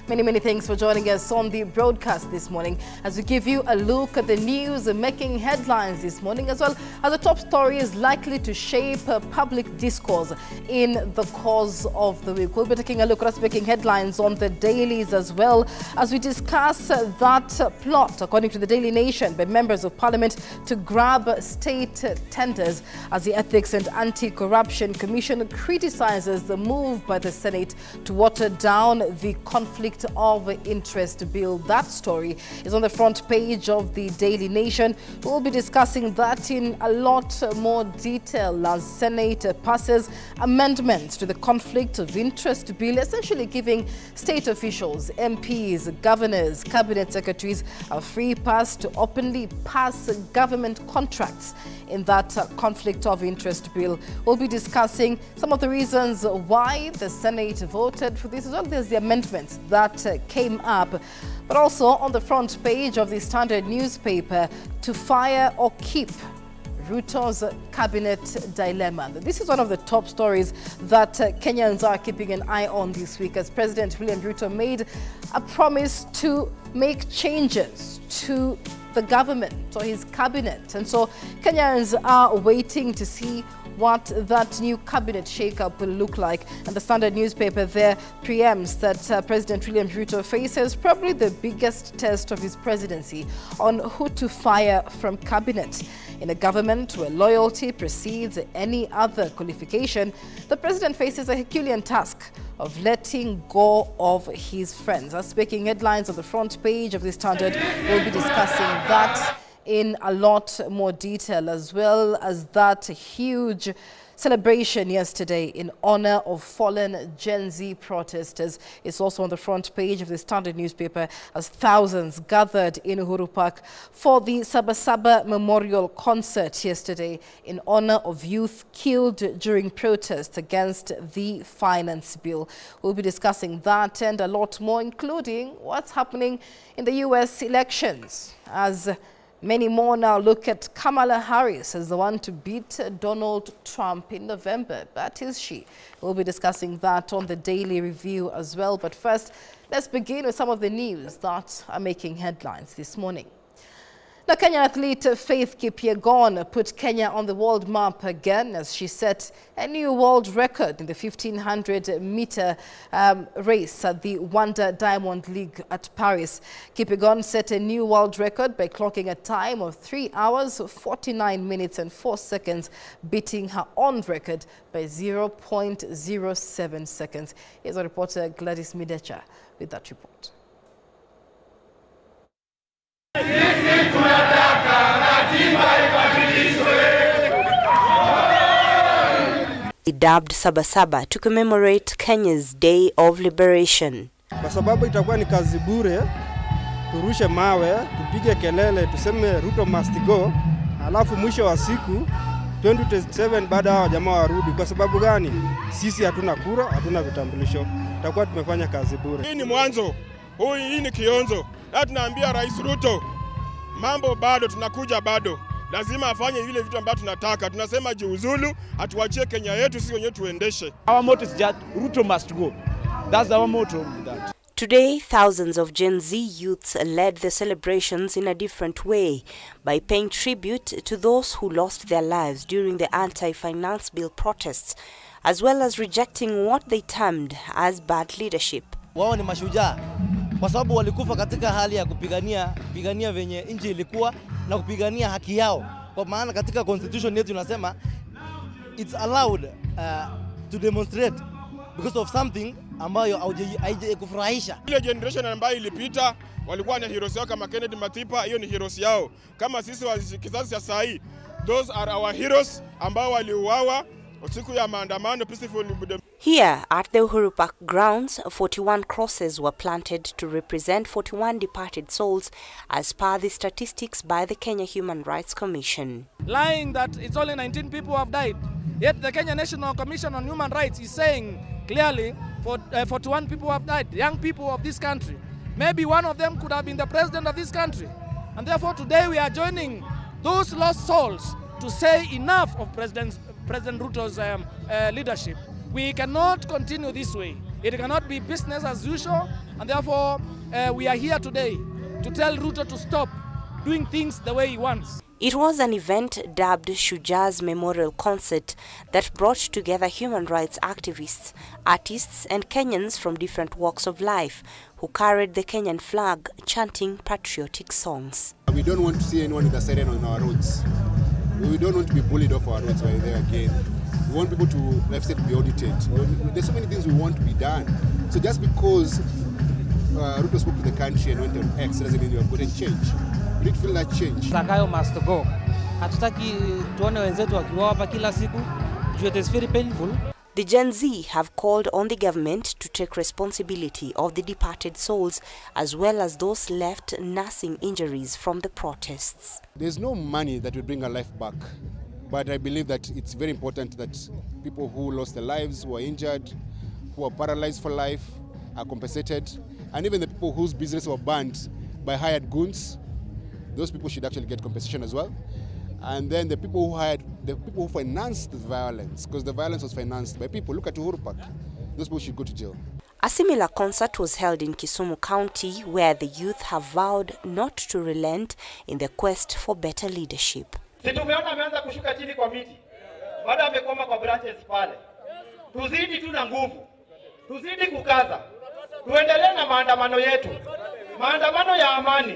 Many thanks for joining us on the broadcast this morning as we give you a look at the news making headlines this morning, as well as the top story is likely to shape public discourse in the course of the week. We'll be taking a look at what's making headlines on the dailies as well as we discuss that plot, according to the Daily Nation, by members of Parliament to grab state tenders as the Ethics and Anti-Corruption Commission criticizes the move by the Senate to water down the conflict of interest bill. That story is on the front page of the Daily Nation. We'll be discussing that in a lot more detail as Senate passes amendments to the conflict of interest bill, essentially giving state officials, MPs, governors, cabinet secretaries a free pass to openly pass government contracts in that conflict of interest bill. We'll be discussing some of the reasons why the Senate voted for this, as well as the amendments that came up. But also on the front page of the Standard newspaper, to fire or keep, Ruto's cabinet dilemma. This is one of the top stories that Kenyans are keeping an eye on this week, as President William Ruto made a promise to make changes to the government or his cabinet. And so Kenyans are waiting to see what that new cabinet shake-up will look like. And the Standard newspaper there preempts that President William Ruto faces probably the biggest test of his presidency on who to fire from cabinet. In a government where loyalty precedes any other qualification, the president faces a Herculean task of letting go of his friends. That's making headlines on the front page of the Standard. We'll be discussing that in a lot more detail, as well as that huge celebration yesterday in honor of fallen Gen Z protesters. It's also on the front page of the Standard newspaper as thousands gathered in Uhuru Park for the Sabasaba Memorial Concert yesterday in honor of youth killed during protests against the finance bill. We'll be discussing that and a lot more, including what's happening in the U.S. elections, as many more now look at Kamala Harris as the one to beat Donald Trump in November. But is she? We'll be discussing that on the Daily Review as well. But first, let's begin with some of the news that are making headlines this morning. Now, Kenyan athlete Faith Kipyegon put Kenya on the world map again as she set a new world record in the 1500-meter race at the Wonder Diamond League at Paris. Kipyegon set a new world record by clocking a time of 3 hours, 49 minutes and 4 seconds, beating her own record by 0.07 seconds. Here's our reporter Gladys Midecha with that report. Dubbed Sabasaba to commemorate Kenya's Day of Liberation. Kwa sababu itakuwa ni kazi bure, turushe mawe, tupige kelele, tuseme Ruto must go, alafu mwisho wa siku 2027 baada ya jamaa warudi. Kwa sababu gani? Sisi hatuna kura, hatuna vitambulisho. Tutakuwa tumefanya kazi bure. Hii ni mwanzo. Hii ni kionzo. Na tunaambia Rais Ruto, mambo bado, tunakuja bado. Lazima afanye vile vitu ambavyo tunataka. Tunasema jiuzulu, atuachie Kenya yetu, sisi wenyewe tuendeshe. Our motto is just Ruto must go. That's our motto with that. Today, thousands of Gen Z youths led the celebrations in a different way by paying tribute to those who lost their lives during the anti-finance bill protests, as well as rejecting what they termed as bad leadership. Wao ni mashujaa kwa sababu walikufa katika hali ya kupigania venye nchi ilikuwa na kupigania haki yao. Kwa maana katika constitution yetu tunasema it's allowed to demonstrate because of something ambayo haijafurahisha. Ile generation ambayo ilipita walikuwa na heroes yao kama Kennedy Matipa, hiyo ni heroes yao. Kama sisi wa kizazi cha sasa hii, those are our heroes ambao waliuawa siku ya maandamano peacefully. Here at the Uhuru Park grounds, 41 crosses were planted to represent 41 departed souls as per the statistics by the Kenya Human Rights Commission. Lying that it's only 19 people who have died, yet the Kenya National Commission on Human Rights is saying clearly 41 people have died, young people of this country. Maybe one of them could have been the president of this country. And therefore today we are joining those lost souls to say enough of President Ruto's leadership. We cannot continue this way. It cannot be business as usual, And therefore, we are here today to tell Ruto to stop doing things the way he wants. It was an event dubbed Shuja's Memorial Concert that brought together human rights activists, artists and Kenyans from different walks of life who carried the Kenyan flag chanting patriotic songs. We don't want to see anyone with a siren on our roads. We don't want to be bullied off our roads by there again. We want people to, like I said, be audited. There's so many things we want to be done. So just because Ruto spoke to the country and went on X doesn't mean we have gotten change. We need to feel that change. Zakayo must go. Hatutaki tuone wenzetu wakiwa hapa kila siku. It is very painful. The Gen Z have called on the government to take responsibility of the departed souls as well as those left nursing injuries from the protests. There's no money that will bring a life back, but I believe that it's very important that people who lost their lives, who are injured, who are paralyzed for life, are compensated, and even the people whose business were banned by hired goons, those people should actually get compensation as well. And then the people who financed the violence, because the violence was financed by people. Look at Uhuru Park. Those people should go to jail. A similar concert was held in Kisumu County, where the youth have vowed not to relent in their quest for better leadership. Situmeona ameanza kushuka chini kwa miti. Baada amekoma kwa branches pale. Tuzidi tu na nguvu. Tuzidi kukaza. Tuendelee na maandamano yetu. Maandamano ya amani.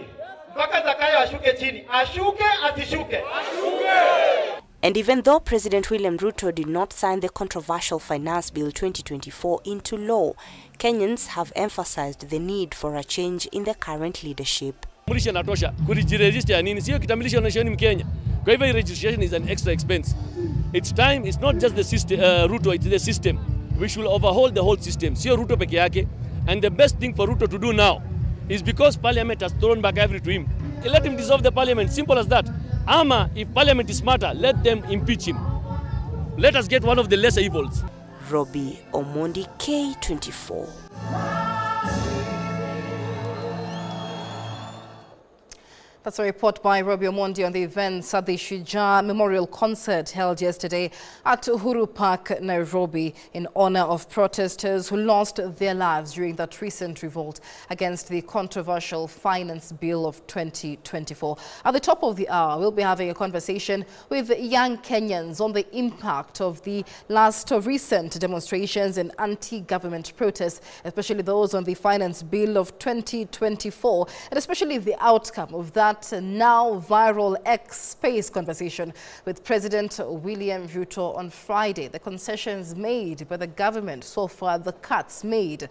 Mpaka Zakayo ashuke chini. Ashuke asishuke. Ashuke. And even though President William Ruto did not sign the controversial Finance Bill 2024 into law, Kenyans have emphasized the need for a change in the current leadership. Kitambulisho inatosha. Kujiregister nini? Sio kitambulisho unashoni Mkenya. Kwa hivyo registration is an extra expense. It's time, it's not just the system, Ruto, it's the system. We should overhaul the whole system. Sio Ruto peke yake. And the best thing for Ruto to do now is because Parliament has thrown back everything to him. Let him dissolve the Parliament, simple as that. Ama, if Parliament is smarter, let them impeach him. Let us get one of the lesser evils. Robbie Omondi, K24. That's a report by Robbie Omondi on the events at the Shujaa Memorial Concert held yesterday at Uhuru Park, Nairobi, in honor of protesters who lost their lives during that recent revolt against the controversial Finance Bill of 2024. At the top of the hour, we'll be having a conversation with young Kenyans on the impact of the recent demonstrations and anti-government protests, especially those on the Finance Bill of 2024, and especially the outcome of that now viral X-Space conversation with President William Ruto on Friday. The concessions made by the government so far, the cuts made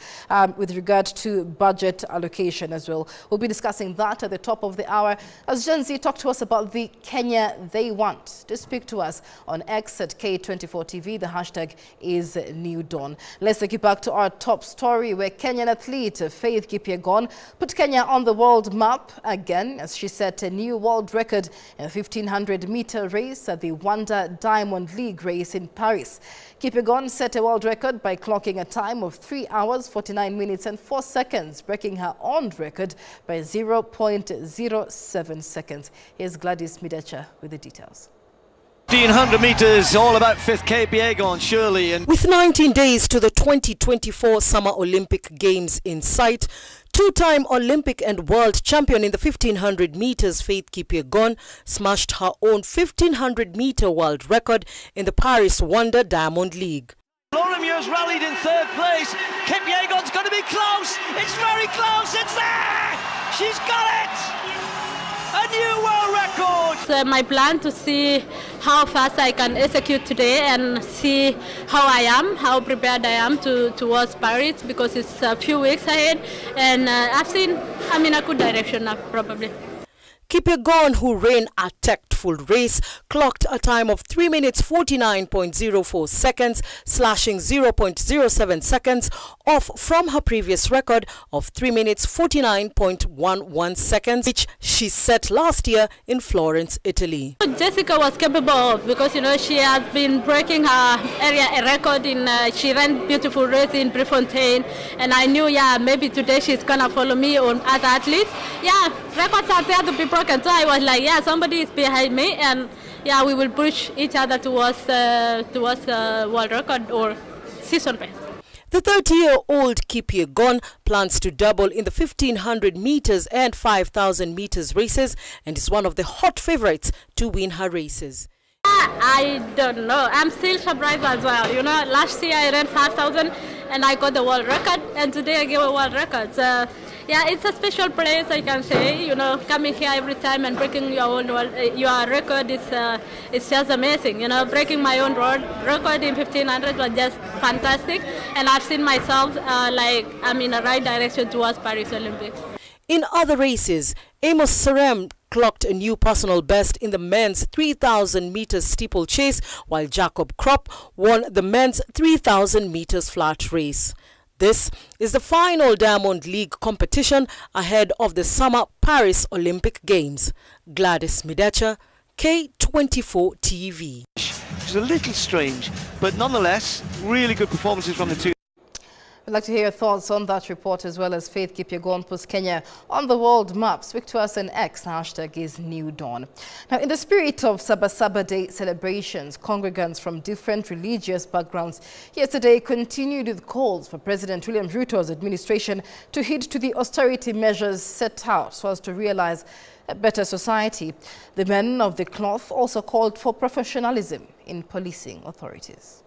with regard to budget allocation as well. We'll be discussing that at the top of the hour as Gen Z talk to us about the Kenya they want. To speak to us on X at K24 Tv, the hashtag is New Dawn. Let's take you back to our top story where Kenyan athlete Faith Kipyegon put Kenya on the world map again as she set a new world record in a 1500-meter race at the Wonder Diamond League race in Paris. Kipyegon set a world record by clocking a time of 3 hours, 49 minutes and 4 seconds, breaking her own record by 0.07 seconds. Here's Gladys Midecha with the details. 1500 meters, all about Faith Kipyegon, surely. And with 19 days to the 2024 Summer Olympic Games in sight, two-time Olympic and world champion in the 1500 meters, Faith Kipyegon smashed her own 1500-meter world record in the Paris Wonder Diamond League. Lorimieux's rallied in third place. Kipyegon's going to be close. It's very close. It's there. She's got it. A new world record! It's my plan to see how fast I can execute today and see how I am, how prepared I am towards Paris, because it's a few weeks ahead and I'm in a good direction now, probably. Kipyegon, who ran a tactful race, clocked a time of 3 minutes 49.04 seconds, slashing 0.07 seconds off from her previous record of 3 minutes 49.11 seconds, which she set last year in Florence, Italy. Jessica was capable of, because she has been breaking her area record in she ran beautiful race in Prefontaine, and I knew maybe today she's gonna follow me on other athletes. Records are there to be broken, so I was like, somebody is behind me, and we will push each other towards world record or season best. The 30-year-old Kipyegon plans to double in the 1500 meters and 5000 meters races and is one of the hot favorites to win her races. I don't know. I'm still surprised as well. You know, last year I ran 5,000 and I got the world record, and today I gave a world record. So, yeah, it's a special place, I can say. You know, coming here every time and breaking your own your record is it's just amazing. You know, breaking my own world record in 1500 was just fantastic, and I've seen myself like I'm in the right direction towards Paris Olympics. In other races, Amos Sarem clocked a new personal best in the men's 3,000 meters steeplechase, while Jacob Kropp won the men's 3,000 meters flat race. This is the final Diamond League competition ahead of the summer Paris Olympic Games. Gladys Midecha, K24 TV. It's a little strange, but nonetheless, really good performances from the two. We'd like to hear your thoughts on that report, as well as Faith Kipyegon puts Kenya on the world map. Speak to us on X, hashtag is New Dawn. Now, in the spirit of Sabasaba Day celebrations, congregants from different religious backgrounds yesterday continued with calls for President William Ruto's administration to heed to the austerity measures set out so as to realize a better society. The men of the cloth also called for professionalism in policing authorities.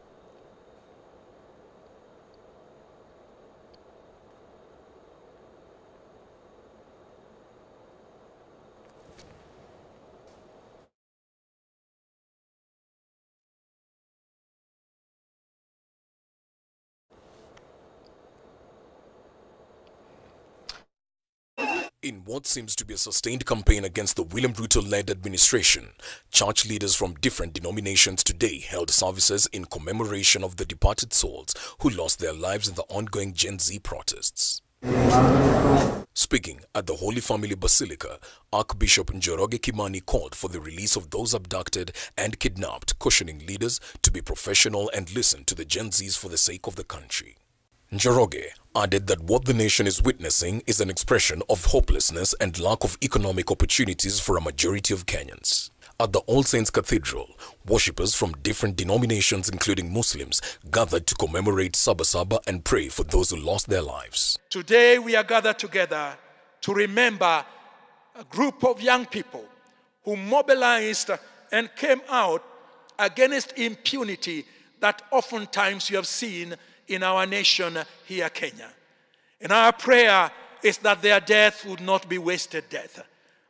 In what seems to be a sustained campaign against the William Ruto-led administration, church leaders from different denominations today held services in commemoration of the departed souls who lost their lives in the ongoing Gen Z protests. Speaking at the Holy Family Basilica, Archbishop Njoroge Kimani called for the release of those abducted and kidnapped, cautioning leaders to be professional and listen to the Gen Zs for the sake of the country. Njoroge added that what the nation is witnessing is an expression of hopelessness and lack of economic opportunities for a majority of Kenyans. At the All Saints Cathedral, worshippers from different denominations, including Muslims, gathered to commemorate Sabasaba and pray for those who lost their lives. Today we are gathered together to remember a group of young people who mobilized and came out against impunity that oftentimes you have seen in our nation here, Kenya. And our prayer is that their death would not be wasted death.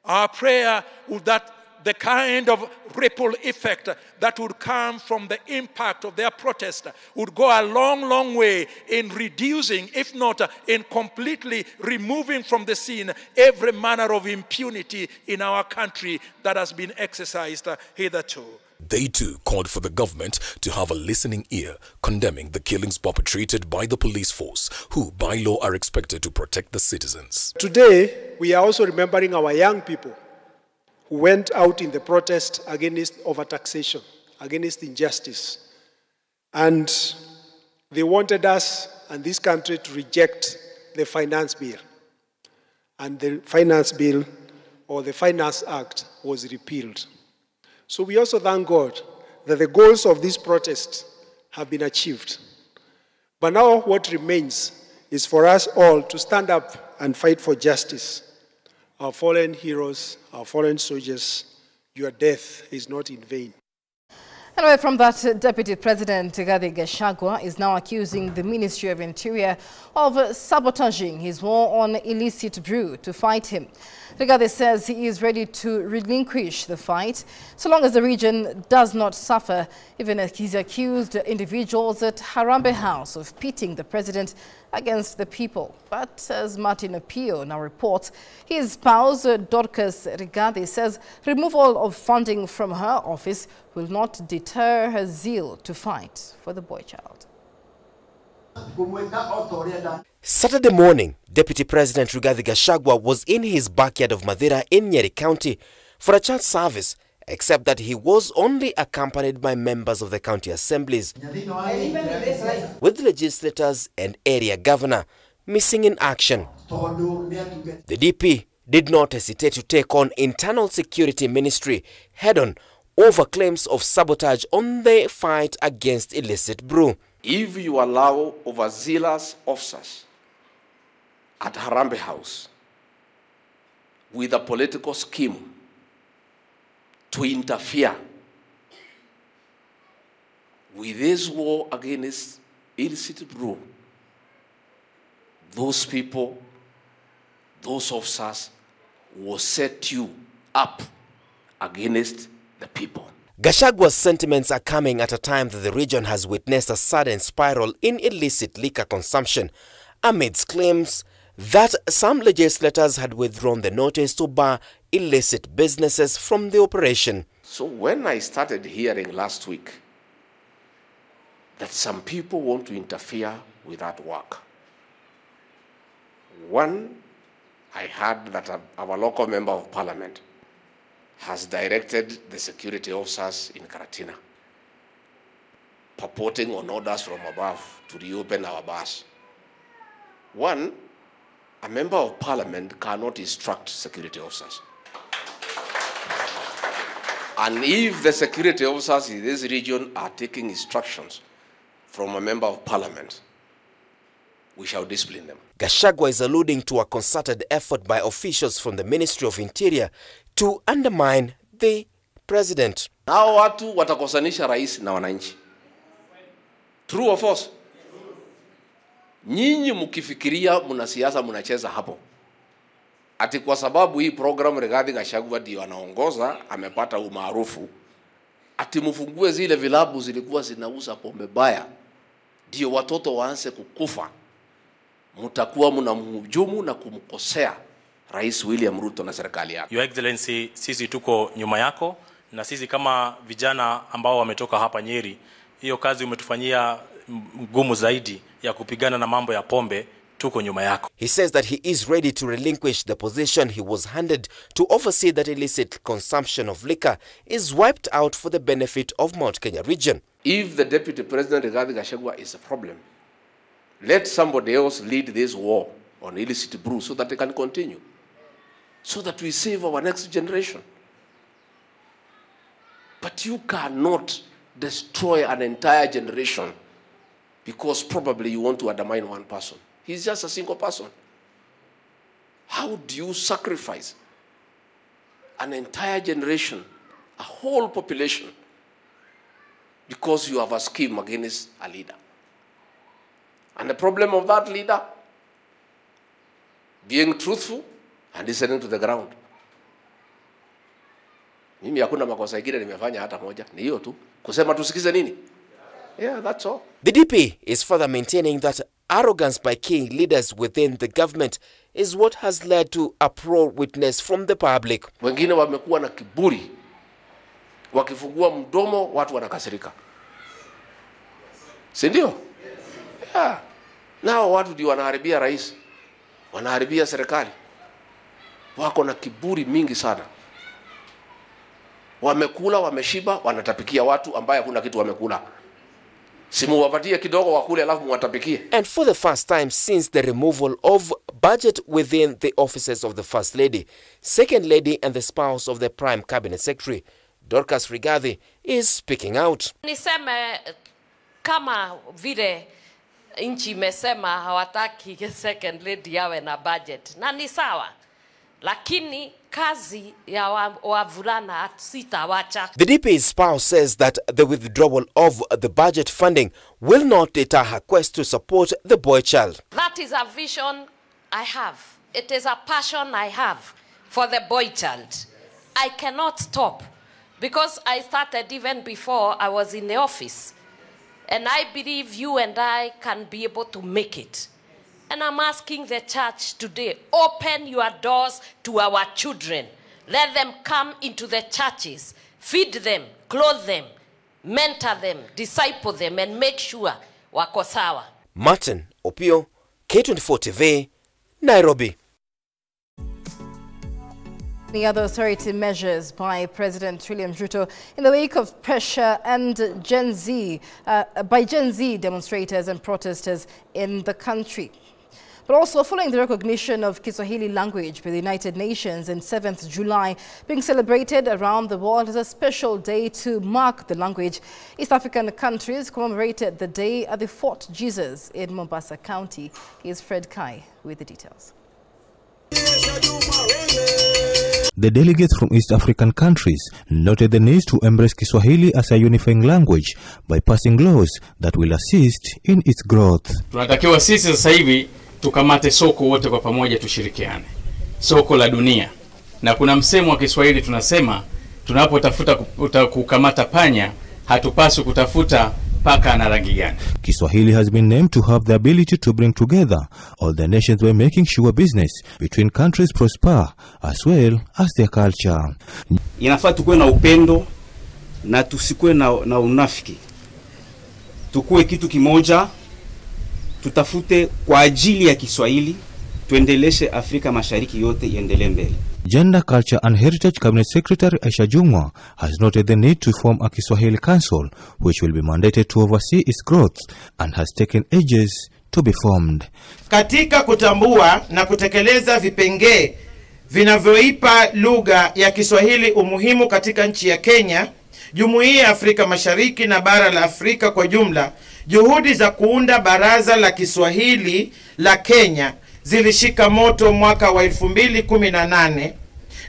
Our prayer would that the kind of ripple effect that would come from the impact of their protest would go a long, long way in reducing, if not in completely removing from the scene, every manner of impunity in our country that has been exercised hitherto. They too called for the government to have a listening ear, condemning the killings perpetrated by the police force, who by law are expected to protect the citizens. Today, we are also remembering our young people who went out in the protest against overtaxation, against injustice. And they wanted us and this country to reject the finance bill. And the finance bill, or the Finance Act, was repealed. So we also thank God that the goals of this protest have been achieved. But now what remains is for us all to stand up and fight for justice. Our fallen heroes, our fallen soldiers, your death is not in vain. Anyway, from that, Deputy President Rigathi Gachagua is now accusing the Ministry of Interior of sabotaging his war on illicit brew to fight him. Rigathi says he is ready to relinquish the fight so long as the region does not suffer, even as he's accused individuals at Harambee House of pitting the president against the people. But as Martin Apio now reports, his spouse, Dorcas Rigathi, says removal of funding from her office will not deter her zeal to fight for the boy child. Saturday morning, Deputy President Rigathi Gachagua was in his backyard of Mathira in Nyeri County for a church service, except that he was only accompanied by members of the county assemblies, with legislators and area governor missing in action. The DP did not hesitate to take on Internal Security Ministry head-on over claims of sabotage on the fight against illicit brew. If you allow overzealous officers at Harambee House with a political scheme to interfere with this war against illicit brew, those people, those officers will set you up against the people. Gachagwa's sentiments are coming at a time that the region has witnessed a sudden spiral in illicit liquor consumption, amidst claims that some legislators had withdrawn the notice to bar illicit businesses from the operation. So when I started hearing last week that some people want to interfere with that work, one, I heard that our local member of parliament has directed the security officers in Karatina, purporting on orders from above to reopen our bars. One, a member of parliament cannot instruct security officers. And if the security officers in this region are taking instructions from a member of parliament, we shall discipline them. Gachagua is alluding to a concerted effort by officials from the Ministry of Interior to undermine the president. Hao watu watakosanisha rais na wananchi. True or false? Nyinyi mkifikiria mna siasa mnacheza hapo. Ati kwa sababu hii program Rigathi Gachagua ndio anaongoza, amepata umaarufu. Ati mfungue zile vilabu zilikuwa zinauza pombe baya, ndio watoto waanze kukufa. Mutakuwa mnamhujumu na kumkosea Rais William Ruto na serikali yake. Your Excellency, sisi tuko nyuma yako, na sisi kama vijana ambao wametoka hapa Nyeri, hiyo kazi umetufanyia ngumu zaidi ya kupigana na mambo ya pombe, tuko nyuma yako. He says that he is ready to relinquish the position he was handed to oversee that illicit consumption of liquor is wiped out for the benefit of Mount Kenya region. If the Deputy President Rigathi Gachagua is a problem, let somebody else lead this war on illicit brew so that they can continue, so that we save our next generation. But you cannot destroy an entire generation because probably you want to undermine one person. He's just a single person. How do you sacrifice an entire generation, a whole population, because you have a scheme against a leader? And the problem of that leader being truthful and listening to the ground. Mimi hakuna makosa ingine nimefanya hata moja, ni hiyo tu kusema tusikize nini. Yeah, that's all. The DP is further maintaining that arrogance by key leaders within the government is what has led to a pro-witness from the public. Wengine wamekuwa na kiburi, wakifungua mdomo watu wanakasirika, si ndio? Yeah. Nao watu ndio wanaharibia rais, wanaharibia serikali, wako na kiburi mingi sana. Wamekula, wameshiba, wanatapikia watu ambaye hakuna kitu wamekula. Simu wapatie kidogo wakule alafu mwatapikie. And for the first time since the removal of budget within the offices of the First Lady, Second Lady and the spouse of the Prime Cabinet Secretary, Dorcas Rigathi, is speaking out. Niseme kama vile nchi imesema hawataki Second Lady yawe na budget. Na ni sawa. Lakini kazi ya wavulana sitawacha. The DP's spouse says that the withdrawal of the budget funding will not deter her quest to support the boy child. That is a vision I have. It is a passion I have for the boy child. I cannot stop because I started even before I was in the office. And I believe you and I can be able to make it. And I'm asking the church today, open your doors to our children. Let them come into the churches, feed them, clothe them, mentor them, disciple them, and make sure wako sawa. Martin Opio, K24 TV, Nairobi. The other austerity measures by President William Ruto in the wake of pressure and by Gen Z demonstrators and protesters in the country. But also following the recognition of Kiswahili language by the United Nations and 7th July being celebrated around the world as a special day to mark the language, East African countries commemorated the day at the Fort Jesus in Mombasa County. Here's Fred Kai with the details. The delegates from East African countries noted the need to embrace Kiswahili as a unifying language by passing laws that will assist in its growth. Tunatakiwa sisi sasa hivi tukamate soko wote kwa pamoja, tushirikiane. Soko la dunia. Na kuna msemo wa Kiswahili tunasema, tunapotafuta kukamata panya, hatupaswi kutafuta paka na rangi gani. Kiswahili has been named to have the ability to bring together all the nations by making sure business between countries prosper as well as their culture. Inafaa tukue na upendo na tusikue na unafiki. Tukue kitu kimoja, tutafute kwa ajili ya Kiswahili, tuendeleshe Afrika Mashariki yote iendelee mbele. Gender, Culture and Heritage Cabinet Secretary Aisha Jumwa has noted the need to form a Kiswahili Council which will be mandated to oversee its growth and has taken ages to be formed. Katika kutambua na kutekeleza vipengee vinavyoipa lugha ya Kiswahili umuhimu katika nchi ya Kenya, Jumuiya ya Afrika Mashariki na bara la Afrika kwa jumla, juhudi za kuunda baraza la Kiswahili la Kenya zilishika moto mwaka wa 2018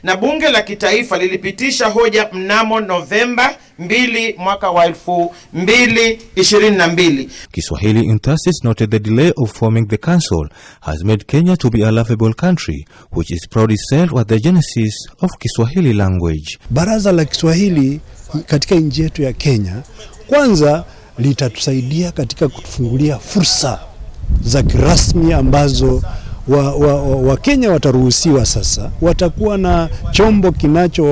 na bunge la kitaifa lilipitisha hoja mnamo Novemba 2 mwaka wa 2022. Kiswahili enthusiasts noted the delay of forming the council has made Kenya to be a lovable country which is proud itself at the genesis of Kiswahili language. Baraza la Kiswahili katika nchi yetu ya Kenya kwanza litatusaidia katika kutufungulia fursa za kirasmi ambazo wa Kenya wataruhusiwa sasa, watakuwa na chombo kinacho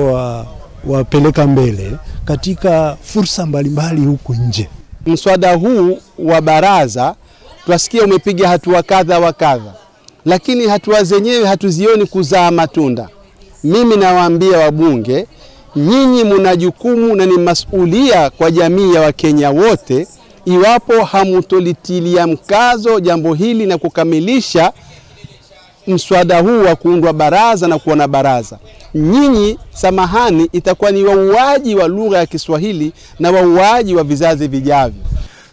wapeleka mbele katika fursa mbalimbali huko nje. Mswada huu wa baraza tunasikia umepiga hatua kadha wa kadha, lakini hatua zenyewe hatuzioni kuzaa matunda. Mimi nawaambia wabunge, nyinyi mna jukumu na ni masulia kwa jamii ya Wakenya wote iwapo hamutolitilia mkazo jambo hili na kukamilisha mswada huu wa kuundwa baraza na kuwa na baraza. Nyinyi, samahani, itakuwa ni wauaji wa lugha ya Kiswahili na wauaji wa vizazi vijavyo.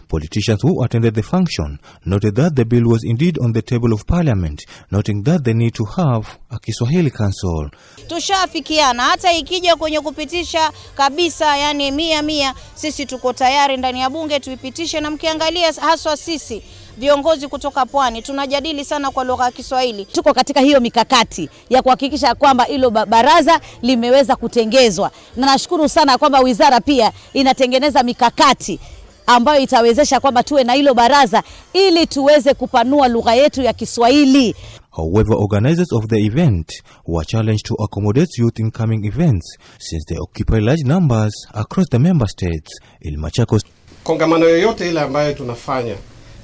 Politicians who attended the function noted that the bill was indeed on the table of parliament, noting that they need to have a Kiswahili council. Tushafikiana hata ikija kwenye kupitisha kabisa, yani 100%, sisi tuko tayari ndani ya bunge tuipitishe, na mkiangalia haswa sisi viongozi kutoka pwani tunajadili sana kwa lugha ya Kiswahili. Tuko katika hiyo mikakati ya kuhakikisha kwamba hilo baraza limeweza kutengezwa, na nashukuru sana kwamba wizara pia inatengeneza mikakati ambayo itawezesha kwamba tuwe na hilo baraza ili tuweze kupanua lugha yetu ya Kiswahili. However, organizers of the event were challenged to accommodate youth in coming events since they occupy large numbers across the member states. In Machakos, kongamano yoyote ile ambayo tunafanya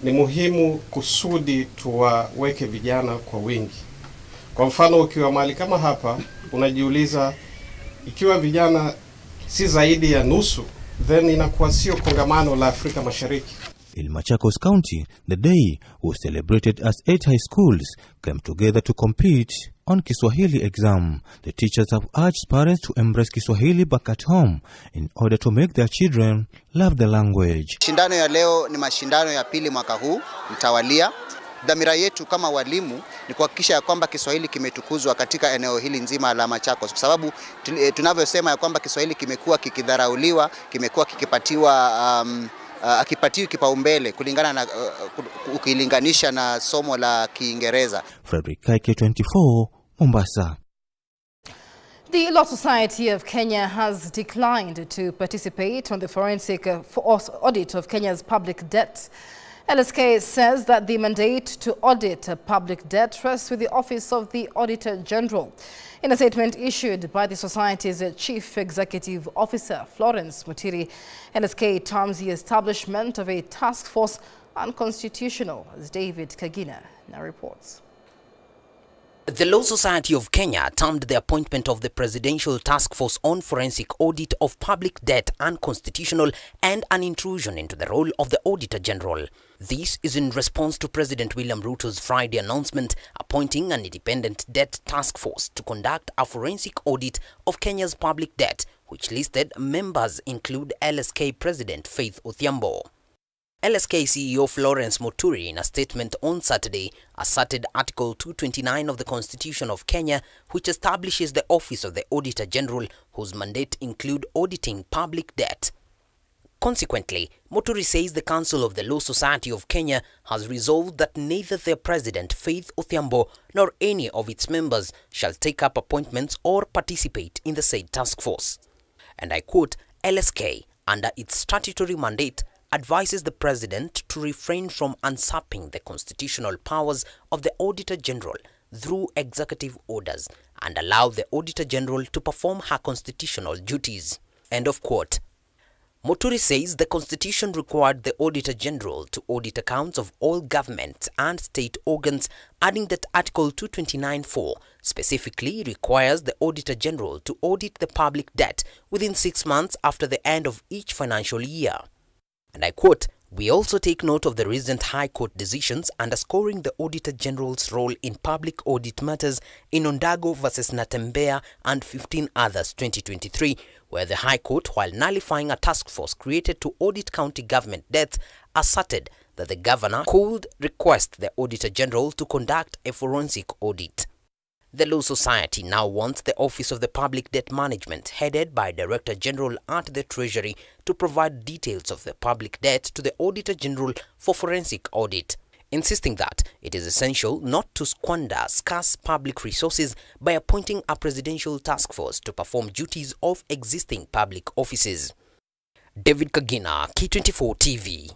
ni muhimu kusudi tuwaweke vijana kwa wingi. Kwa mfano, ukiwa mahali kama hapa unajiuliza ikiwa vijana si zaidi ya nusu, then inakuwa sio kongamano la Afrika Mashariki. In Machakos County, the day was celebrated as 8 high schools came together to compete on Kiswahili exam. The teachers have urged parents to embrace Kiswahili back at home in order to make their children love the language. Mashindano ya leo ni mashindano ya pili mwaka huu mtawalia. Dhamira yetu kama walimu ni kuhakikisha ya kwamba Kiswahili kimetukuzwa katika eneo hili nzima la Machakos, kwa sababu tunavyosema ya kwamba Kiswahili kimekuwa kikidharauliwa, kimekuwa kikipatiwa akipatiwa kipaumbele kulingana na ukilinganisha na somo la Kiingereza. Frederick K24, Mombasa. The Law Society of Kenya has declined to participate on the forensic audit of Kenya's public debt. LSK says that the mandate to audit public debt rests with the Office of the Auditor General. In a statement issued by the Society's Chief Executive Officer, Florence Mutiri, LSK terms the establishment of a task force unconstitutional, as David Kagina now reports. The Law Society of Kenya termed the appointment of the Presidential Task Force on Forensic Audit of Public Debt unconstitutional and an intrusion into the role of the Auditor General. This is in response to President William Ruto's Friday announcement appointing an independent debt task force to conduct a forensic audit of Kenya's public debt, which listed members include LSK President Faith Odhiambo. LSK CEO Florence Muturi, in a statement on Saturday, asserted Article 229 of the Constitution of Kenya, which establishes the Office of the Auditor General, whose mandate include auditing public debt. Consequently, Muturi says the Council of the Law Society of Kenya has resolved that neither their president, Faith Odhiambo, nor any of its members shall take up appointments or participate in the said task force. And I quote, LSK, under its statutory mandate, advises the President to refrain from usurping the constitutional powers of the Auditor General through executive orders and allow the Auditor General to perform her constitutional duties. End of quote. Muturi says the Constitution required the Auditor General to audit accounts of all government and state organs, adding that Article 229(4) specifically requires the Auditor General to audit the public debt within 6 months after the end of each financial year. And I quote, "We also take note of the recent High Court decisions underscoring the Auditor General's role in public audit matters in Ondago versus Natembeya and 15 others 2023, where the High Court, while nullifying a task force created to audit county government debts, asserted that the governor could request the Auditor General to conduct a forensic audit. The Law Society now wants the Office of the Public Debt Management, headed by Director General at the Treasury, to provide details of the public debt to the Auditor General for forensic audit, insisting that it is essential not to squander scarce public resources by appointing a presidential task force to perform duties of existing public offices. David Kagina, K24 TV.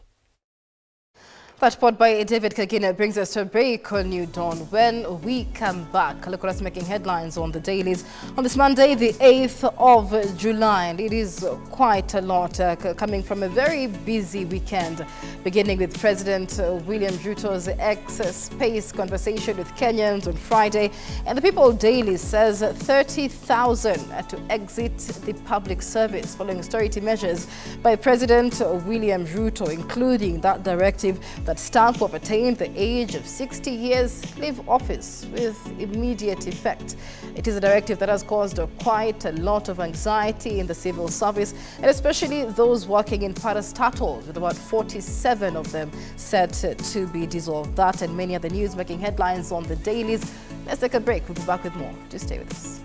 That report by David Kagina brings us to a break on New Dawn. When we come back, look at us making headlines on the dailies on this Monday, the 8th of July. And it is quite a lot coming from a very busy weekend, beginning with President William Ruto's X-Space conversation with Kenyans on Friday. And the People Daily says 30,000 to exit the public service following austerity measures by President William Ruto, including that directive that staff who have attained the age of 60 years leave office with immediate effect. It is a directive that has caused quite a lot of anxiety in the civil service, and especially those working in parastatals, with about 47 of them set to be dissolved. That and many other news making headlines on the dailies. Let's take a break. We'll be back with more. Just stay with us.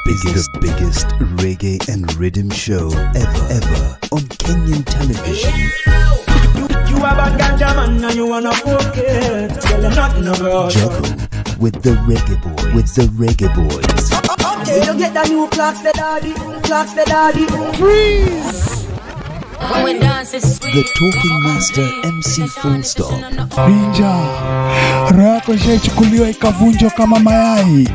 Is the biggest reggae and rhythm show ever on Kenyan television. You have a ganja man and you wanna forget. Tell them nothing about Jocko with the reggae boys. Okay, you get the new clocks, the daddy. Freeze! When dance is sweet, the talking master MC Full Stop. Ninja, roho yako ishachukuliwa ikavunjwa kama mayai.